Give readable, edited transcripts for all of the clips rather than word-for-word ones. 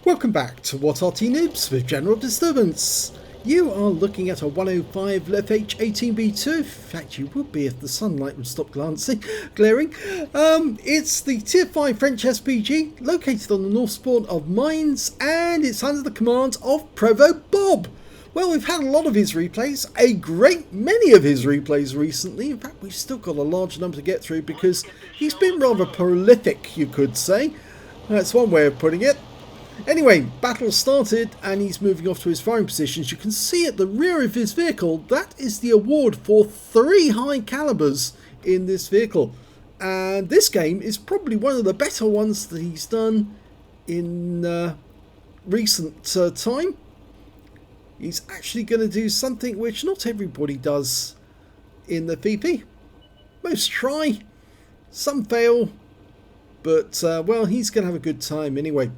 Welcome back to What Arty Noobs with General Disturbance. You are looking at a 105 leFH18B2. In fact, you would be if the sunlight would stop glaring. It's the Tier 5 French SPG, located on the North Spawn of Mines, and it's under the command of ProvoBob. Well, we've had a lot of his replays, a great many of his replays recently. In fact, we've still got a large number to get through because he's been rather prolific, you could say. That's one way of putting it. Anyway, battle started and he's moving off to his firing positions. You can see at the rear of his vehicle, that is the award for 3 high calibers in this vehicle. And this game is probably one of the better ones that he's done in recent time. He's actually going to do something which not everybody does in the VP. Most try, some fail, but well, he's going to have a good time anyway.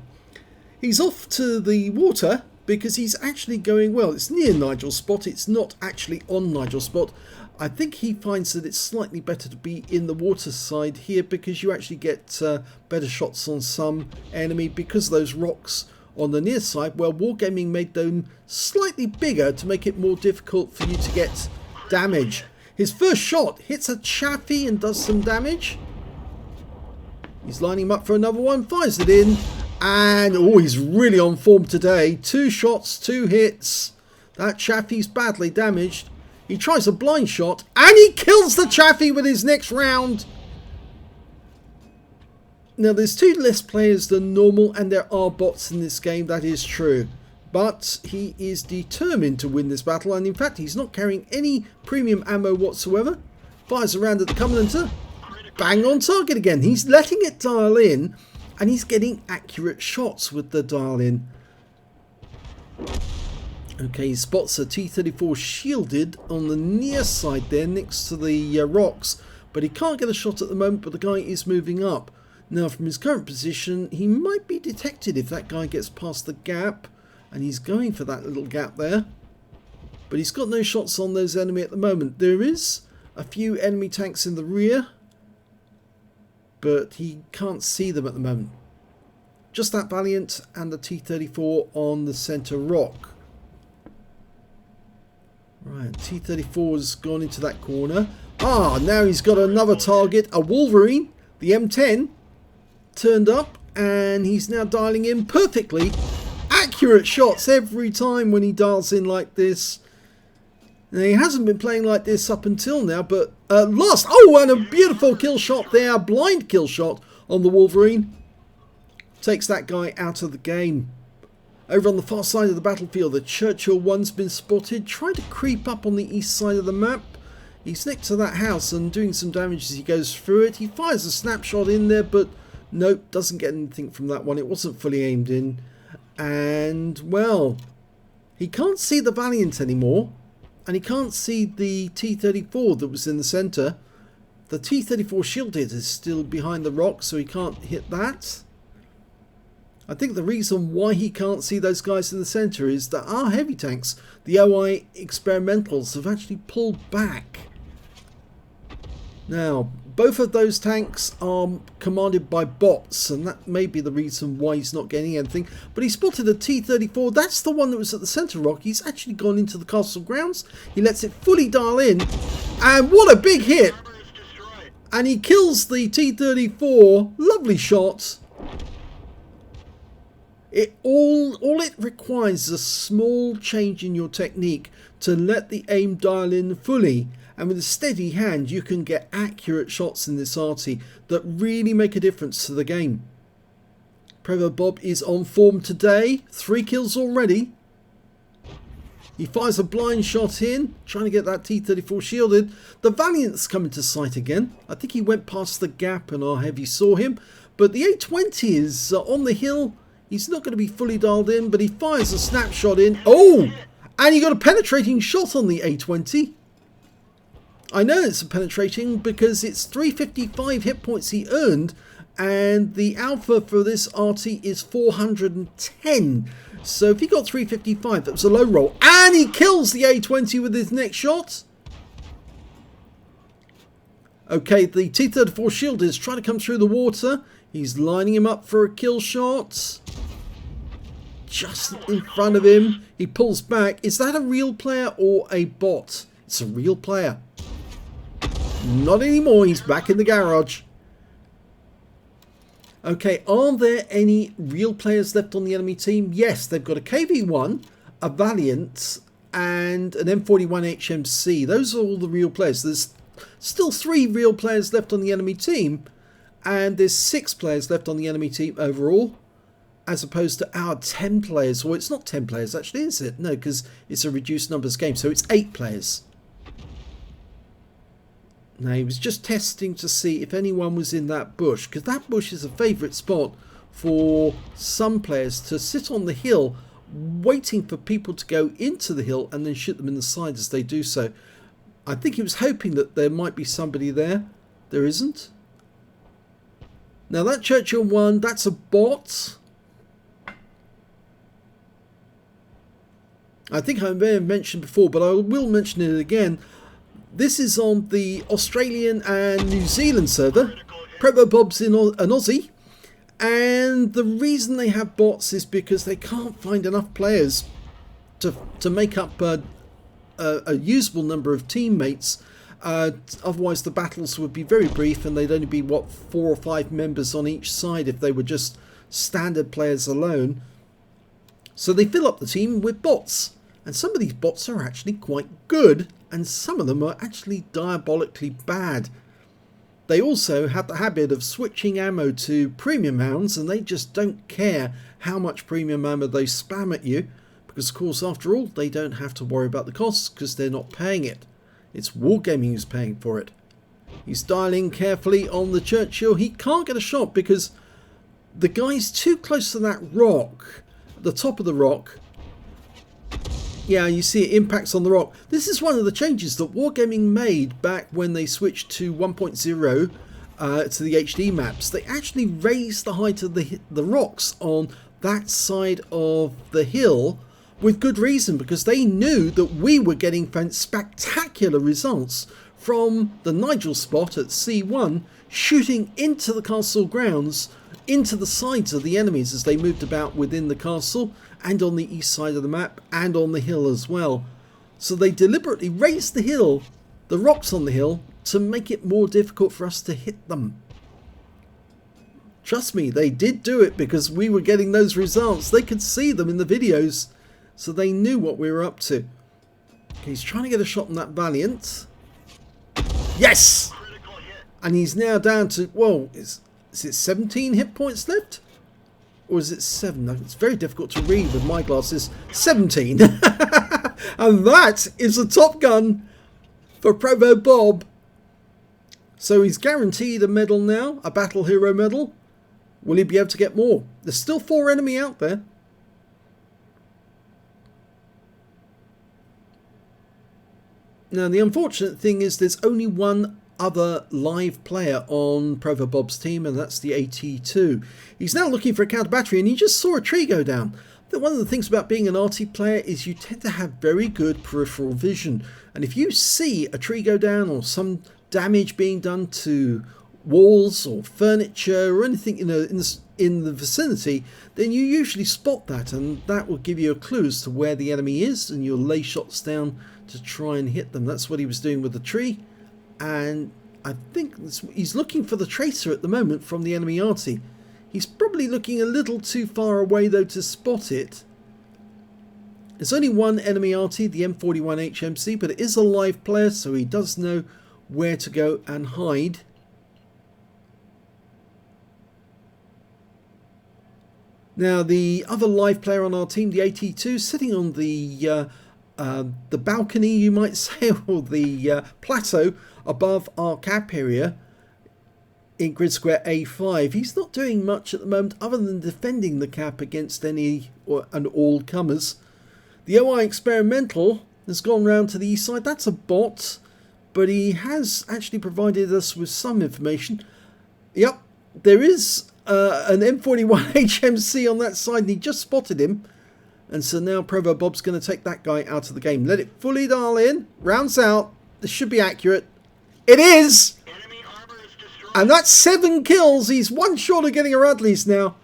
He's off to the water because he's actually going, well, it's near Nigel's spot. It's not actually on Nigel's spot. I think he finds that it's slightly better to be in the water side here because you actually get better shots on some enemy because of those rocks on the near side. Well, Wargaming made them slightly bigger to make it more difficult for you to get damage. His first shot hits a chaffee and does some damage. He's lining him up for another one, fires it in. And, oh, he's really on form today. 2 shots, 2 hits. That chaffee's badly damaged. He tries a blind shot, and he kills the chaffee with his next round. Now, there's 2 less players than normal, and there are bots in this game, that is true. But he is determined to win this battle, and in fact, he's not carrying any premium ammo whatsoever. Fires around at the Covenanter. Bang on target again. He's letting it dial in. And he's getting accurate shots with the dial-in. Okay, he spots a T-34 shielded on the near side there next to the rocks. But he can't get a shot at the moment, but the guy is moving up. Now, from his current position, he might be detected if that guy gets past the gap. And he's going for that little gap there. But he's got no shots on those enemy at the moment. There is a few enemy tanks in the rear, but he can't see them at the moment. Just that Valiant and the T-34 on the centre rock. Right, T-34's gone into that corner. Ah, now he's got another target, a Wolverine, the M10, turned up, and he's now dialing in perfectly. Accurate shots every time when he dials in like this. Now, he hasn't been playing like this up until now, but lost. Oh, and a beautiful kill shot there. Blind kill shot on the Wolverine. Takes that guy out of the game. Over on the far side of the battlefield, the Churchill one's been spotted. Trying to creep up on the east side of the map. He's next to that house and doing some damage as he goes through it. He fires a snapshot in there, but nope, doesn't get anything from that one. It wasn't fully aimed in. And, well, he can't see the Valiant anymore. And he can't see the T-34 that was in the centre. The T-34 shielded is still behind the rock, so he can't hit that. I think the reason why he can't see those guys in the centre is that our heavy tanks, the OI experimentals, have actually pulled back. Now, both of those tanks are commanded by bots, and that may be the reason why he's not getting anything. But he spotted a T-34. That's the one that was at the centre rock. He's actually gone into the castle grounds. He lets it fully dial in. And what a big hit! And he kills the T-34. Lovely shot. All it requires is a small change in your technique to let the aim dial in fully. And with a steady hand, you can get accurate shots in this Arty that really make a difference to the game. ProvoBob is on form today. 3 kills already. He fires a blind shot in, trying to get that T-34 shielded. The Valiant's coming to sight again. I think he went past the gap and our heavy saw him. But the A20 is on the hill. He's not going to be fully dialed in, but he fires a snapshot in. Oh! And he got a penetrating shot on the A20. I know it's a penetrating because it's 355 hit points he earned, and the alpha for this Arty is 410. So if he got 355, that was a low roll. And he kills the A20 with his next shot. Okay, the T-34 shield is trying to come through the water. He's lining him up for a kill shot. just in front of him. He pulls back. Is that a real player or a bot? It's a real player. Not anymore. He's back in the garage. Okay, are there any real players left on the enemy team? Yes, they've got a KV-1, a Valiant, and an M41HMC. Those are all the real players. There's still 3 real players left on the enemy team, and there's 6 players left on the enemy team overall, as opposed to our 10 players. Well, it's not 10 players actually, is it? No, because it's a reduced numbers game, so it's 8 players. Now, he was just testing to see if anyone was in that bush, because that bush is a favourite spot for some players to sit on the hill, waiting for people to go into the hill and then shoot them in the side as they do so. I think he was hoping that there might be somebody there. There isn't. Now, that Churchill one, that's a bot. I think I may have mentioned before, but I will mention it again. This is on the Australian and New Zealand server. ProvoBob's in an Aussie. And the reason they have bots is because they can't find enough players to make up a usable number of teammates. Otherwise the battles would be very brief, and they'd only be, what, 4 or 5 members on each side if they were just standard players alone. So they fill up the team with bots. And some of these bots are actually quite good, and some of them are actually diabolically bad. They also have the habit of switching ammo to premium rounds, and they just don't care how much premium ammo they spam at you, because of course, after all, they don't have to worry about the costs because they're not paying it. It's Wargaming who's paying for it. He's dialing carefully on the Churchill. He can't get a shot because the guy's too close to that rock, the top of the rock. Yeah, you see it impacts on the rock. This is one of the changes that Wargaming made back when they switched to 1.0 to the HD maps. They actually raised the height of the rocks on that side of the hill with good reason, because they knew that we were getting spectacular results from the Nigel spot at C1, shooting into the castle grounds, into the sides of the enemies as they moved about within the castle, and on the east side of the map, and on the hill as well. So they deliberately raised the hill, the rocks on the hill, to make it more difficult for us to hit them. Trust me, they did do it because we were getting those results. They could see them in the videos, so they knew what we were up to. Okay, he's trying to get a shot on that Valiant. Yes! And he's now down to, whoa, is it 17 hit points left? Or is it 7? It's very difficult to read with my glasses. 17. And that is a Top Gun for ProvoBob. So he's guaranteed a medal now, a Battle Hero medal. Will he be able to get more? There's still 4 enemy out there. Now, the unfortunate thing is there's only one other live player on ProvoBob's team, and that's the AT2. He's now looking for a counter battery, and he just saw a tree go down. One of the things about being an Arty player is you tend to have very good peripheral vision, and if you see a tree go down or some damage being done to walls or furniture or anything in the vicinity, then you usually spot that, and that will give you a clue as to where the enemy is, and you'll lay shots down to try and hit them. That's what he was doing with the tree. And I think he's looking for the tracer at the moment from the enemy Arty. He's probably looking a little too far away though to spot it. There's only one enemy Arty, the M41HMC, but it is a live player, so he does know where to go and hide. Now, the other live player on our team, the AT2, sitting on the balcony, you might say, or the plateau above our cap area in grid square A5. He's not doing much at the moment other than defending the cap against any and all comers. The OI Experimental has gone round to the east side. That's a bot, but he has actually provided us with some information. Yep, there is an M41 HMC on that side, and he just spotted him. And so now ProvoBob's going to take that guy out of the game. Let it fully dial in. Rounds out. This should be accurate. It is! And that's 7 kills. He's one short of getting a Radley's now.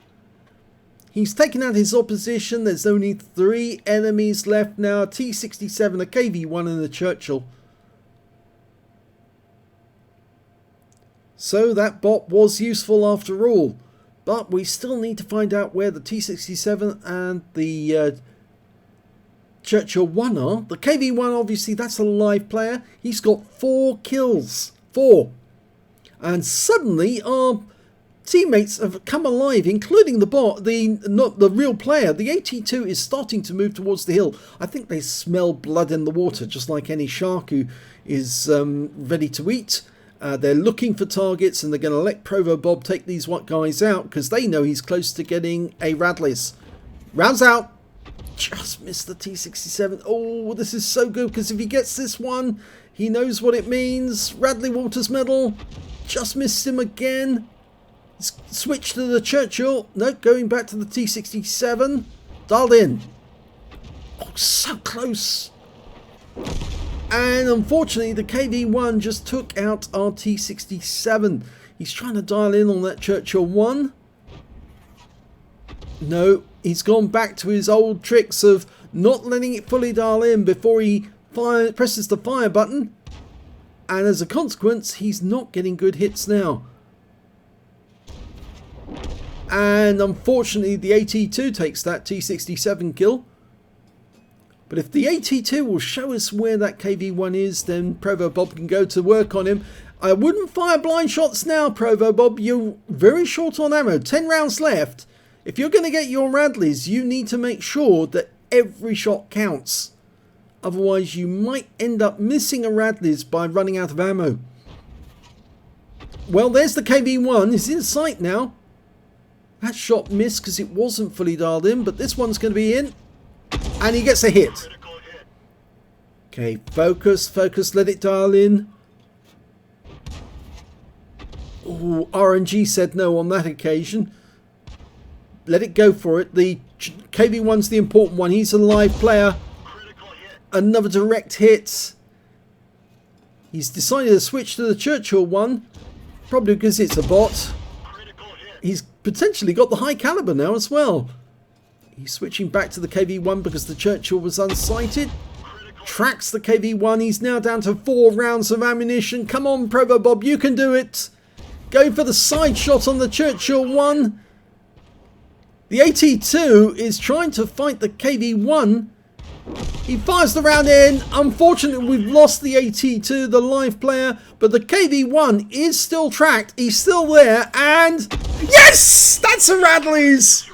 He's taken out his opposition. There's only 3 enemies left now. A T-67, a KV-1 and a Churchill. So that bot was useful after all. But we still need to find out where the T-67 and the Churchill 1 are. The KV-1, obviously, that's a live player. He's got 4 kills. 4. And suddenly our teammates have come alive, including the bot, not the real player. The AT2 is starting to move towards the hill. I think they smell blood in the water, just like any shark who is ready to eat. They're looking for targets, and they're going to let ProvoBob take these guys out because they know he's close to getting a Radley's. Rounds out. Just missed the T-67. Oh, this is so good because if he gets this one, he knows what it means. Radley Walters medal. Just missed him again. Switch to the Churchill. No, going back to the T-67. Dialed in. Oh, so close. And unfortunately, the KV-1 just took out our T-67. He's trying to dial in on that Churchill 1. No, he's gone back to his old tricks of not letting it fully dial in before he presses the fire button. And as a consequence, he's not getting good hits now. And unfortunately, the AT2 takes that T-67 kill. But if the AT2 will show us where that KV-1 is, then ProvoBob can go to work on him. I wouldn't fire blind shots now, ProvoBob. You're very short on ammo. 10 rounds left. If you're going to get your Radleys, you need to make sure that every shot counts. Otherwise, you might end up missing a Radley's by running out of ammo. Well, there's the KV-1. He's in sight now. That shot missed because it wasn't fully dialed in, but this one's going to be in. And he gets a hit. Okay, focus, let it dial in. Oh, RNG said no on that occasion. Let it go for it. The KV-1's the important one. He's a live player. Another direct hit. He's decided to switch to the Churchill 1. Probably because it's a bot. He's potentially got the high caliber now as well. He's switching back to the KV-1 because the Churchill was unsighted. Tracks the KV-1. He's now down to 4 rounds of ammunition. Come on, ProvoBob, you can do it. Go for the side shot on the Churchill 1. The AT2 is trying to fight the KV-1. He fires the round in. Unfortunately, we've lost the AT2, the live player, but the KV-1 is still tracked. He's still there, and yes! That's a Radley's!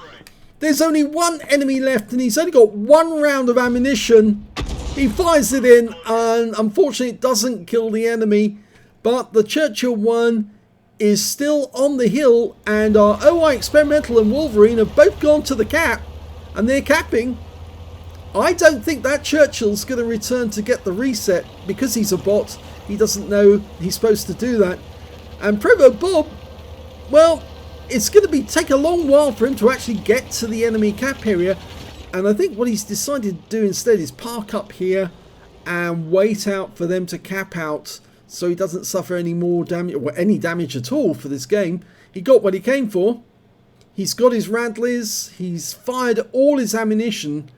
There's only 1 enemy left, and he's only got 1 round of ammunition. He fires it in, and unfortunately, it doesn't kill the enemy, but the Churchill 1 is still on the hill, and our OI Experimental and Wolverine have both gone to the cap, and they're capping. I don't think that Churchill's going to return to get the reset because he's a bot. He doesn't know he's supposed to do that. And ProvoBob, well, it's going to take a long while for him to actually get to the enemy cap area. And I think what he's decided to do instead is park up here and wait out for them to cap out so he doesn't suffer any more damage, or any damage at all for this game. He got what he came for. He's got his Radleys. He's fired all his ammunition.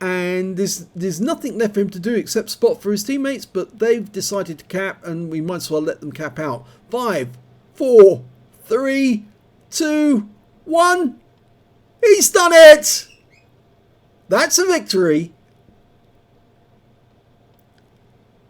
And there's nothing left for him to do except spot for his teammates, but they've decided to cap, and we might as well let them cap out. 5, 4, 3, 2, 1. He's done it! That's a victory.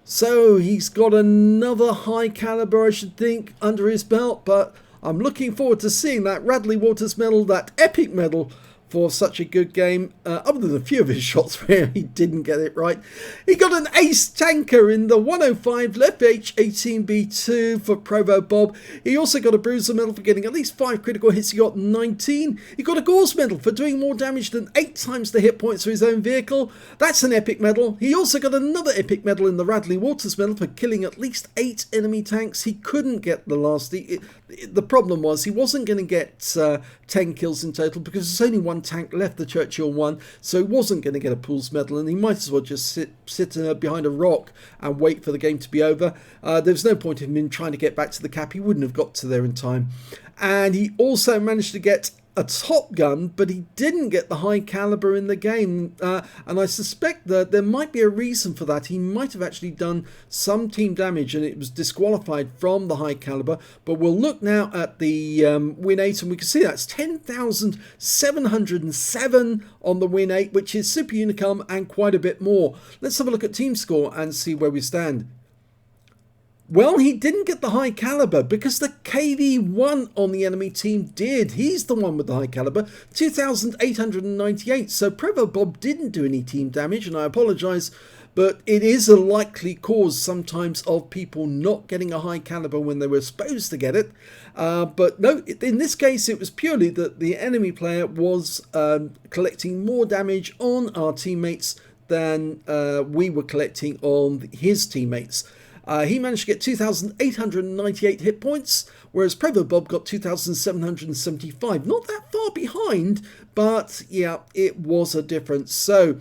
So he's got another high caliber, I should think, under his belt, but I'm looking forward to seeing that Radley Walters medal, that epic medal, for such a good game, other than a few of his shots where he didn't get it right. He got an ace tanker in the 105 leFH18B2 for ProvoBob. He also got a bruiser medal for getting at least 5 critical hits. He got 19. He got a Gore's medal for doing more damage than 8 times the hit points for his own vehicle. That's an epic medal. He also got another epic medal in the Radley Walters medal for killing at least 8 enemy tanks. He couldn't get the last. The problem was he wasn't going to get 10 kills in total because there's only 1 tank left, the Churchill 1, so he wasn't going to get a Pools medal, and he might as well just sit behind a rock and wait for the game to be over. There's no point in him trying to get back to the cap. He wouldn't have got to there in time. And he also managed to get a top gun, but he didn't get the high caliber in the game, and I suspect that there might be a reason for that. He might have actually done some team damage and it was disqualified from the high caliber. But we'll look now at the win 8, and we can see that's 10,707 on the win 8, which is super unicum and quite a bit more. Let's have a look at team score and see where we stand. Well, he didn't get the high caliber because the KV1 on the enemy team did. He's the one with the high caliber, 2,898. So ProvoBob didn't do any team damage, and I apologise, but it is a likely cause sometimes of people not getting a high caliber when they were supposed to get it. But no, in this case, it was purely that the enemy player was collecting more damage on our teammates than we were collecting on his teammates. He managed to get 2,898 hit points, whereas ProvoBob got 2,775. Not that far behind, but yeah, it was a difference. So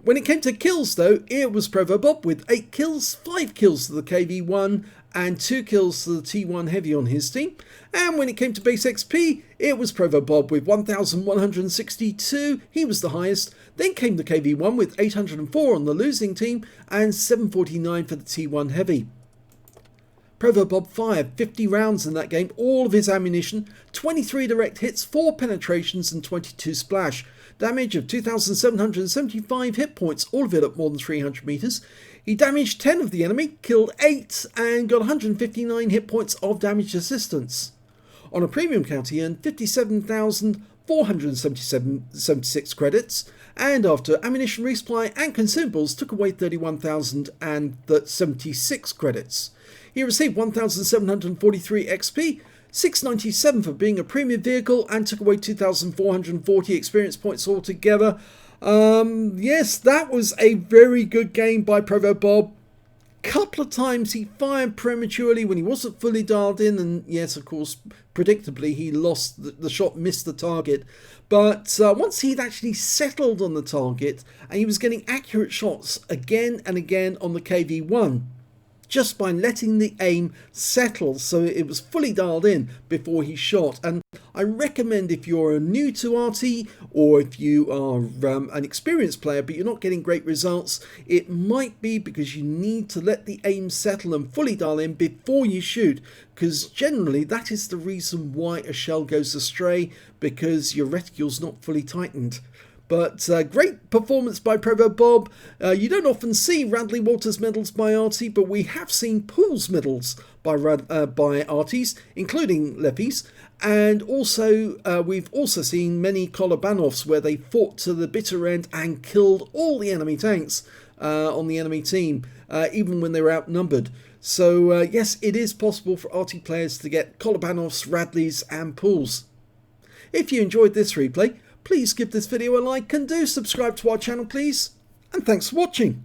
when it came to kills, though, it was ProvoBob with 8 kills, 5 kills to the KV1, and 2 kills to the T1 Heavy on his team. And when it came to base XP, it was ProvoBob with 1,162. He was the highest. Then came the KV1 with 804 on the losing team and 749 for the T1 Heavy. ProvoBob fired 50 rounds in that game, all of his ammunition, 23 direct hits, 4 penetrations and 22 splash. Damage of 2,775 hit points, all of it at more than 300 meters. He damaged 10 of the enemy, killed 8 and got 159 hit points of damage assistance. On a premium count, he earned 57,476 credits, and after ammunition resupply and consumables took away 31,076 credits. He received 1,743 XP, 697 for being a premium vehicle, and took away 2,440 experience points altogether. Yes, that was a very good game by ProvoBob. Couple of times he fired prematurely when he wasn't fully dialed in, and yes, of course, predictably he lost the shot, missed the target. But once he'd actually settled on the target and he was getting accurate shots again and again on the KV1, just by letting the aim settle so it was fully dialed in before he shot. And I recommend, if you're new to Arty, or if you are an experienced player but you're not getting great results, it might be because you need to let the aim settle and fully dial in before you shoot, because generally that is the reason why a shell goes astray, because your reticule's not fully tightened. But great performance by ProvoBob. You don't often see Radley Walters medals by Arty, but we have seen pools medals by Artys, including leFH's. And also, we've also seen many Kolobanovs where they fought to the bitter end and killed all the enemy tanks on the enemy team, even when they were outnumbered. So yes, it is possible for Arty players to get Kolobanovs, Radleys and pools. If you enjoyed this replay, please give this video a like and do subscribe to our channel, please. And thanks for watching.